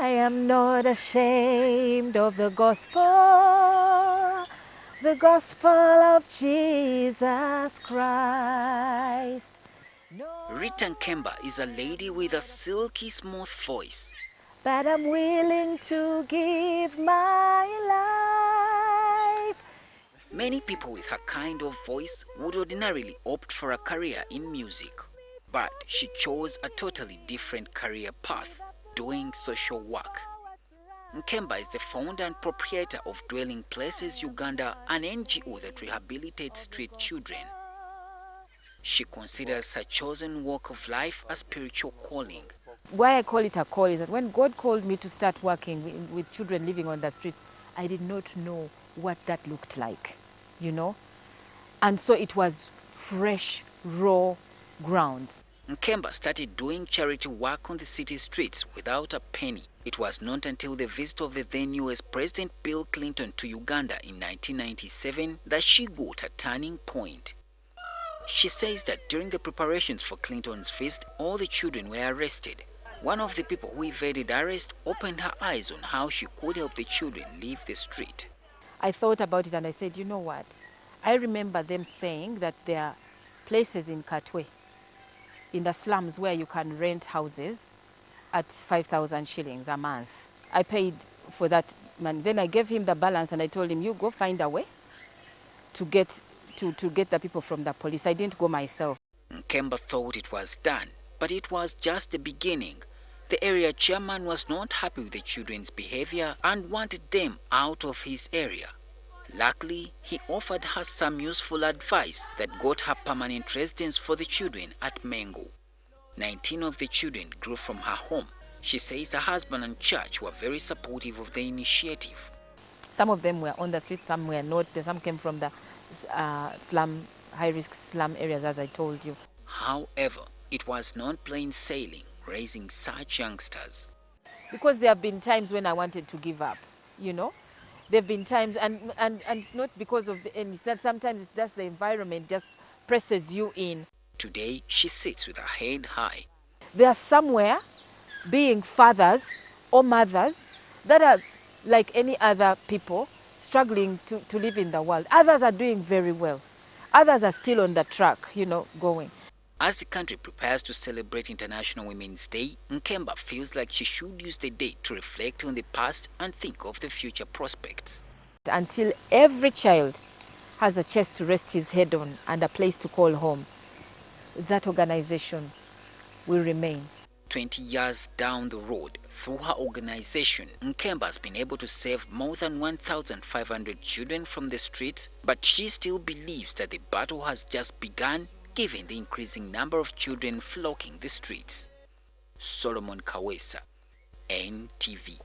am not ashamed of the gospel of Jesus Christ. Rita Nkemba is a lady with a silky smooth voice. But I'm willing to give my life. Many people with her kind of voice would ordinarily opt for a career in music, but she chose a totally different career path, doing social work. Nkemba is the founder and proprietor of Dwelling Places Uganda, an NGO that rehabilitates street children. She considers her chosen walk of life a spiritual calling. Why I call it a call is that when God called me to start working with children living on the streets, I did not know what that looked like, you know. And so it was fresh, raw ground. Nkemba started doing charity work on the city streets without a penny. It was not until the visit of the then US President Bill Clinton to Uganda in 1997 that she got a turning point. She says that during the preparations for Clinton's visit, all the children were arrested. One of the people who evaded arrest opened her eyes on how she could help the children leave the street. I thought about it and I said, you know what? I remember them saying that there are places in Katwe, in the slums, where you can rent houses at 5,000 shillings a month. I paid for that money. Then I gave him the balance and I told him, you go find a way to get the people from the police. I didn't go myself. Nkemba thought it was done, but it was just the beginning. The area chairman was not happy with the children's behavior and wanted them out of his area. Luckily, he offered her some useful advice that got her permanent residence for the children at Mengo. 19 of the children grew from her home. She says her husband and church were very supportive of the initiative. Some of them were on the street, some were not. Some came from the high-risk slum areas, as I told you. However, it was not plain sailing raising such youngsters. Because there have been times when I wanted to give up, you know. There have been times, and not because of and sometimes it's just the environment just presses you in. Today, she sits with her head high. They are somewhere being fathers or mothers that are like any other people, struggling to live in the world. Others are doing very well. Others are still on the track, you know, going. As the country prepares to celebrate International Women's Day, Nkemba feels like she should use the day to reflect on the past and think of the future prospects. Until every child has a chest to rest his head on and a place to call home, that organization will remain. 20 years down the road, through her organization, Nkemba has been able to save more than 1,500 children from the streets, but she still believes that the battle has just begun, given the increasing number of children flocking the streets. Solomon Kawesa, NTV.